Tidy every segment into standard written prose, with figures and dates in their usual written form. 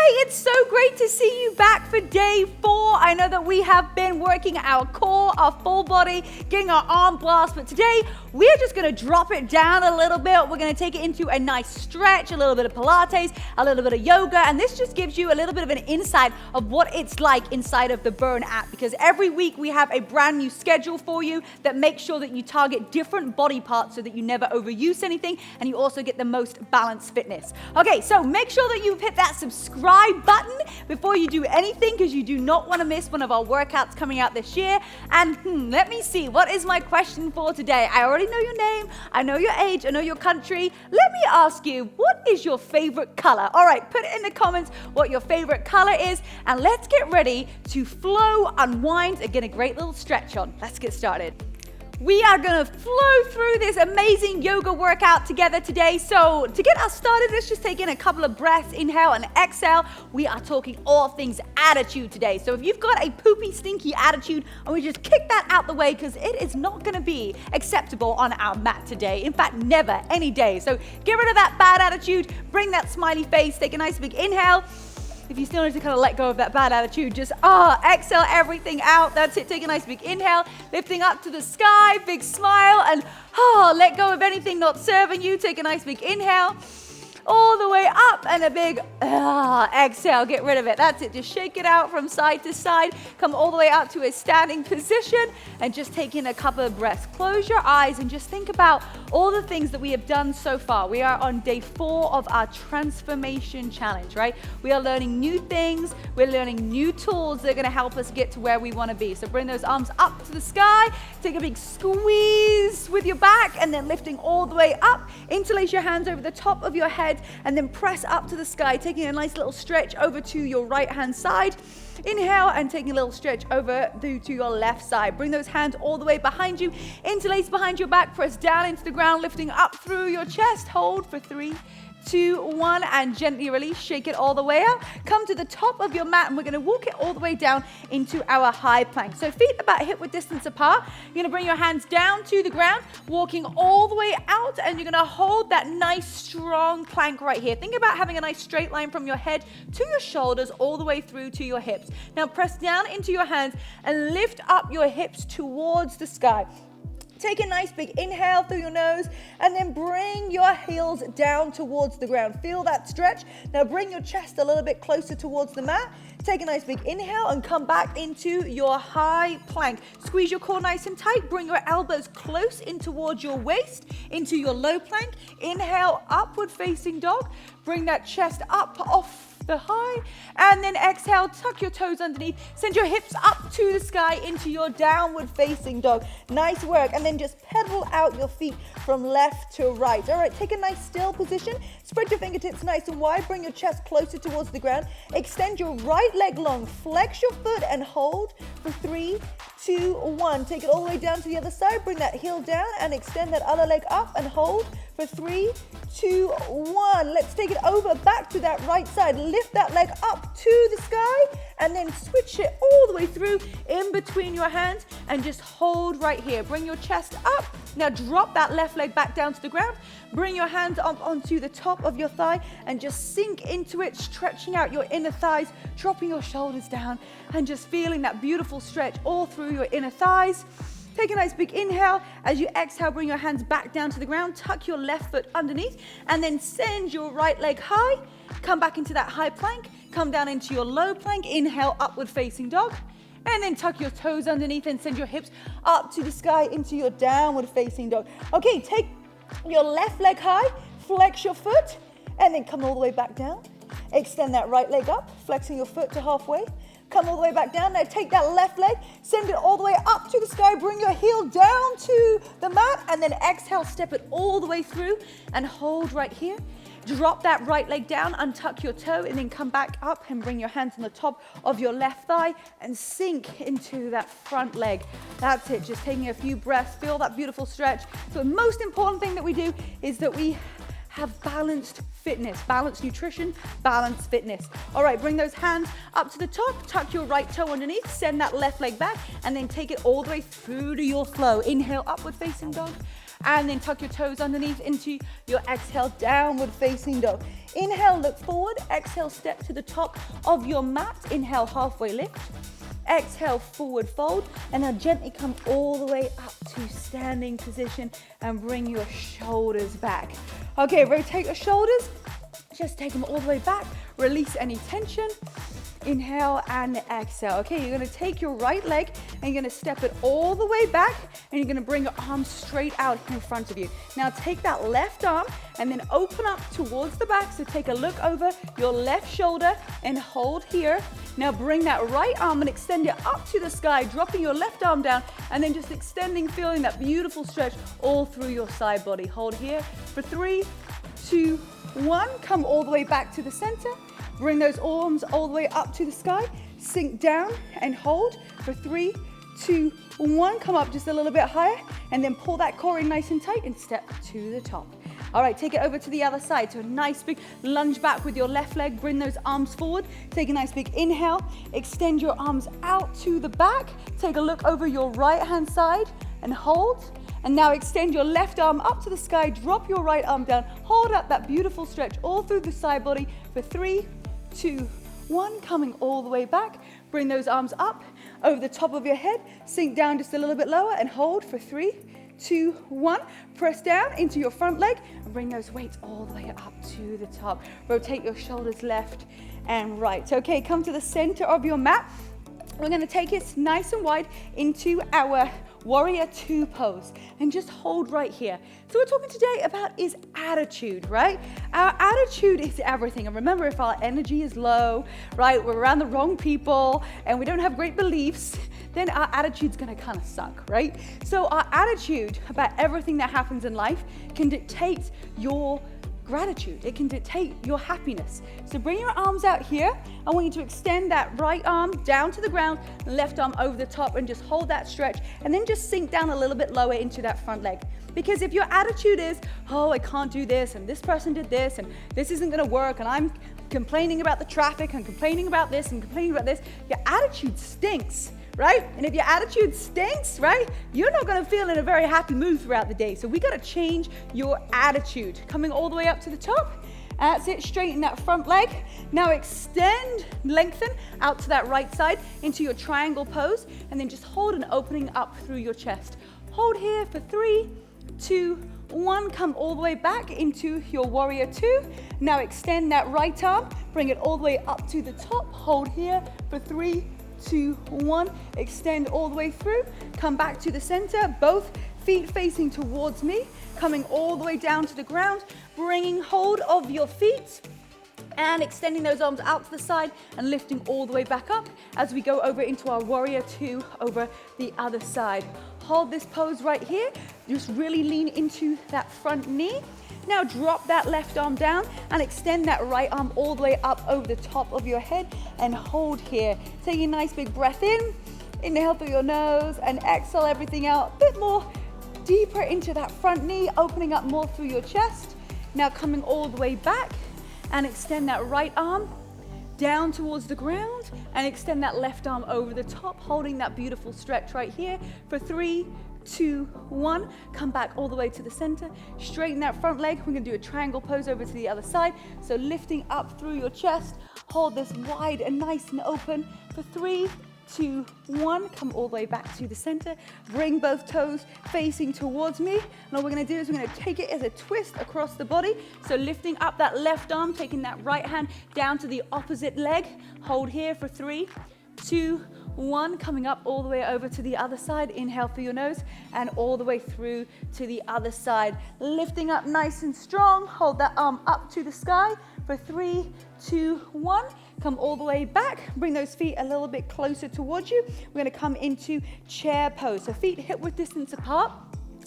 it's so great to see you back for day 4. I know that we have been working our core, our full body, getting our arm blast, but today we're just gonna drop it down a little bit. We're gonna take it into a nice stretch, a little bit of Pilates, a little bit of yoga, and this just gives you a little bit of an insight of what it's like inside of the Burn app, because every week we have a brand new schedule for you that makes sure that you target different body parts so that you never overuse anything and you also get the most balanced fitness. Okay, so make sure that you've hit that subscribe button before you do anything, because you do not want to miss one of our workouts coming out this year. And let me see, what is my question for today? I already know your name, I know your age, I know your country. Let me ask you, what is your favorite color? All right, put it in the comments what your favorite color is, and let's get ready to flow, unwind, and get a great little stretch on. Let's get started. We are gonna flow through this amazing yoga workout together today. So to get us started, let's just take in a couple of breaths, inhale and exhale. We are talking all things attitude today. So if you've got a poopy, stinky attitude, and we just kick that out the way, because it is not gonna be acceptable on our mat today. In fact, never, any day. So get rid of that bad attitude, bring that smiley face, take a nice big inhale. If you still need to kind of let go of that bad attitude, just exhale everything out. That's it. Take a nice big inhale, lifting up to the sky, big smile, and let go of anything not serving you. Take a nice big inhale, all the way up, and a big exhale. Get rid of it. That's it. Just shake it out from side to side. Come all the way out to a standing position, and just take in a couple of breaths. Close your eyes and just think about all the things that we have done so far. We are on day 4 of our transformation challenge, right? We are learning new things. We're learning new tools that are going to help us get to where we want to be. So bring those arms up to the sky. Take a big squeeze with your back, and then lifting all the way up. Interlace your hands over the top of your head, and then press up to the sky, taking a nice little stretch over to your right hand side. Inhale, and taking a little stretch over to your left side. Bring those hands all the way behind you, interlace behind your back, press down into the ground, lifting up through your chest. Hold for 3, 2, 1, and gently release. Shake it all the way out. Come to the top of your mat, and we're going to walk it all the way down into our high plank. So feet about hip width distance apart. You're going to bring your hands down to the ground, walking all the way out, and you're going to hold that nice strong plank right here. Think about having a nice straight line from your head to your shoulders all the way through to your hips. Now press down into your hands and lift up your hips towards the sky. Take a nice big inhale through your nose, and then bring your heels down towards the ground. Feel that stretch. Now bring your chest a little bit closer towards the mat. Take a nice big inhale and come back into your high plank. Squeeze your core nice and tight. Bring your elbows close in towards your waist, into your low plank. Inhale, upward facing dog. Bring that chest up off the high, and then exhale, tuck your toes underneath, send your hips up to the sky into your downward facing dog. Nice work. And then just pedal out your feet from left to right. All right, take a nice still position. Spread your fingertips nice and wide. Bring your chest closer towards the ground. Extend your right leg long. Flex your foot and hold for 3, 2, 1. Take it all the way down to the other side. Bring that heel down and extend that other leg up and hold for 3, 2, 1. Let's take it over back to that right side. Lift that leg up to the sky, and then switch it all the way through in between your hands, and just hold right here. Bring your chest up. Now drop that left leg back down to the ground. Bring your hands up onto the top of your thigh and just sink into it, stretching out your inner thighs, dropping your shoulders down, and just feeling that beautiful stretch all through your inner thighs. Take a nice big inhale. As you exhale, bring your hands back down to the ground, tuck your left foot underneath, and then send your right leg high. Come back into that high plank, come down into your low plank. Inhale, upward facing dog, and then tuck your toes underneath and send your hips up to the sky into your downward facing dog. Okay, take your left leg high, flex your foot, and then come all the way back down. Extend that right leg up, flexing your foot to halfway. Come all the way back down. Now take that left leg, send it all the way up to the sky. Bring your heel down to the mat, and then exhale, step it all the way through and hold right here. Drop that right leg down, untuck your toe, and then come back up and bring your hands on the top of your left thigh and sink into that front leg. That's it. Just taking a few breaths. Feel that beautiful stretch. So the most important thing that we do is that we have balanced fitness, balanced nutrition, balanced fitness. All right, bring those hands up to the top, tuck your right toe underneath, send that left leg back, and then take it all the way through to your flow. Inhale, upward facing dog. and then tuck your toes underneath into your exhale, downward facing dog. Inhale, look forward. Exhale, step to the top of your mat. Inhale, halfway lift. Exhale, forward fold, and now gently come all the way up to standing position and bring your shoulders back. Okay, rotate your shoulders. Just take them all the way back. Release any tension. Inhale and exhale. Okay, you're gonna take your right leg and you're gonna step it all the way back and you're gonna bring your arms straight out in front of you. Now take that left arm and then open up towards the back. So take a look over your left shoulder and hold here. Now bring that right arm and extend it up to the sky, dropping your left arm down and then just extending, feeling that beautiful stretch all through your side body. Hold here for 3, 2, 1. Come all the way back to the center. Bring those arms all the way up to the sky. Sink down and hold for 3, 2, 1. Come up just a little bit higher and then pull that core in nice and tight and step to the top. All right, take it over to the other side. So a nice big lunge back with your left leg. Bring those arms forward. Take a nice big inhale. Extend your arms out to the back. Take a look over your right hand side and hold. And now extend your left arm up to the sky. Drop your right arm down. Hold up that beautiful stretch all through the side body for 3, 2, 1. Coming all the way back. Bring those arms up over the top of your head. Sink down just a little bit lower and hold for 3, 2, 1. Press down into your front leg and bring those weights all the way up to the top. Rotate your shoulders left and right. Okay, come to the center of your mat. We're going to take it nice and wide into our warrior 2 pose and just hold right here. So we're talking today about is attitude, right? Our attitude is everything. And remember, if our energy is low, right, we're around the wrong people and we don't have great beliefs, then our attitude's gonna kind of suck, right? So our attitude about everything that happens in life can dictate your gratitude. It can dictate your happiness. So bring your arms out here. I want you to extend that right arm down to the ground, left arm over the top, and just hold that stretch. And then just sink down a little bit lower into that front leg. Because if your attitude is, oh, I can't do this, and this person did this, and this isn't gonna work, and I'm complaining about the traffic, and complaining about this, and complaining about this, your attitude stinks. Right? And if your attitude stinks, right, you're not going to feel in a very happy mood throughout the day. So we got to change your attitude. Coming all the way up to the top. That's it. Straighten that front leg. Now extend, lengthen out to that right side into your triangle pose. And then just hold and opening up through your chest. Hold here for 3, 2, 1. Come all the way back into your warrior 2. Now extend that right arm. Bring it all the way up to the top. Hold here for 3, 2, 1. Extend all the way through. Come back to the center. Both feet facing towards me. Coming all the way down to the ground. Bringing hold of your feet and extending those arms out to the side and lifting all the way back up as we go over into our warrior 2 over the other side. Hold this pose right here. Just really lean into that front knee. Now drop that left arm down and extend that right arm all the way up over the top of your head and hold here. Take a nice big breath in, inhale through your nose and exhale everything out. A bit more deeper into that front knee, opening up more through your chest. Now coming all the way back and extend that right arm down towards the ground and extend that left arm over the top, holding that beautiful stretch right here for 3, 2, 1. Come back all the way to the center. Straighten that front leg. We're going to do a triangle pose over to the other side. So lifting up through your chest. Hold this wide and nice and open for 3, 2, 1. Come all the way back to the center. Bring both toes facing towards me. And all we're going to do is we're going to take it as a twist across the body. So lifting up that left arm, taking that right hand down to the opposite leg. Hold here for 3, 2, 1. Coming up all the way over to the other side. Inhale through your nose and all the way through to the other side. Lifting up nice and strong. Hold that arm up to the sky for 3, 2, 1. Come all the way back. Bring those feet a little bit closer towards you. We're going to come into chair pose. So feet hip-width distance apart.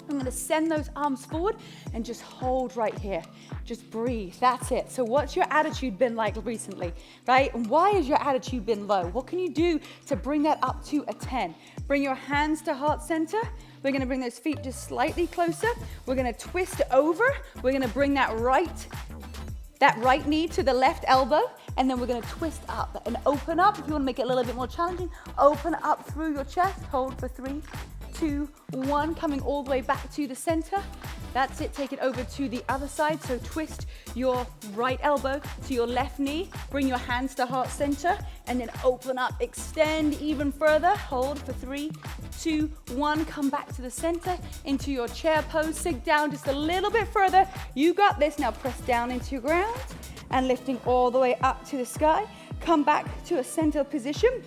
I'm going to send those arms forward and just hold right here. Just breathe. That's it. So what's your attitude been like recently, right? And why has your attitude been low? What can you do to bring that up to a 10? Bring your hands to heart center. We're going to bring those feet just slightly closer. We're going to twist over. We're going to bring that right knee to the left elbow, and then we're going to twist up and open up. If you want to make it a little bit more challenging, open up through your chest. Hold for 3, 2, 1. Coming all the way back to the center. That's it. Take it over to the other side. So twist your right elbow to your left knee. Bring your hands to heart center and then open up. Extend even further. Hold for 3, 2, 1. Come back to the center into your chair pose. Sink down just a little bit further. You got this. Now press down into your ground and lifting all the way up to the sky. Come back to a center position.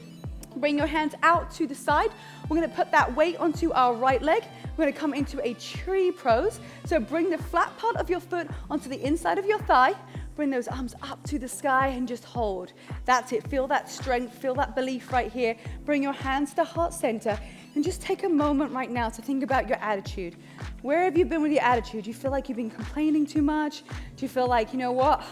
Bring your hands out to the side. We're gonna put that weight onto our right leg. We're gonna come into a tree pose. So bring the flat part of your foot onto the inside of your thigh. Bring those arms up to the sky and just hold. That's it. Feel that strength, feel that belief right here. Bring your hands to heart center and just take a moment right now to think about your attitude. Where have you been with your attitude? Do you feel like you've been complaining too much? Do you feel like, you know what,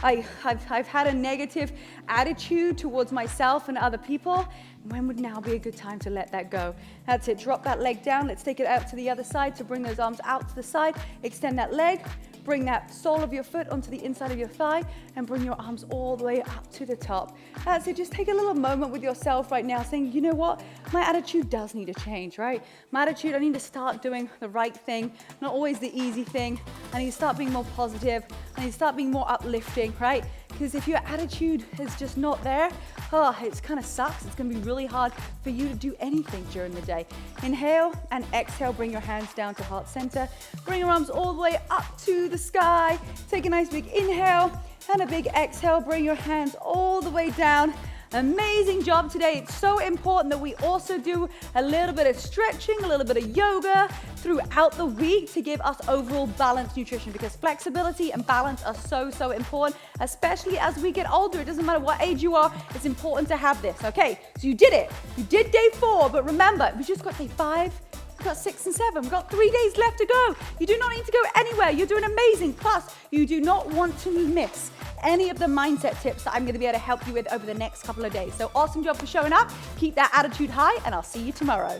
I've had a negative attitude towards myself and other people? When would now be a good time to let that go? That's it. Drop that leg down. Let's take it out to the other side. So bring those arms out to the side. Extend that leg. Bring that sole of your foot onto the inside of your thigh and bring your arms all the way up to the top. That's it. Just take a little moment with yourself right now saying, you know what? My attitude does need to change, right? My attitude, I need to start doing the right thing, not always the easy thing. I need to start being more positive. I need to start being more uplifting, right? Because if your attitude is just not there, it kind of sucks. It's going to be really hard for you to do anything during the day. Inhale and exhale. Bring your hands down to heart center. Bring your arms all the way up to the sky. Take a nice big inhale and a big exhale. Bring your hands all the way down. Amazing job today. It's so important that we also do a little bit of stretching, a little bit of yoga throughout the week to give us overall balanced nutrition, because flexibility and balance are so, so important, especially as we get older. It doesn't matter what age you are, it's important to have this. Okay, so you did it. You did day 4, but remember, we just got day 5. We've got 6 and 7. We've got 3 days left to go. You do not need to go anywhere. You're doing amazing. Plus, you do not want to miss any of the mindset tips that I'm going to be able to help you with over the next couple of days. So awesome job for showing up. Keep that attitude high, and I'll see you tomorrow.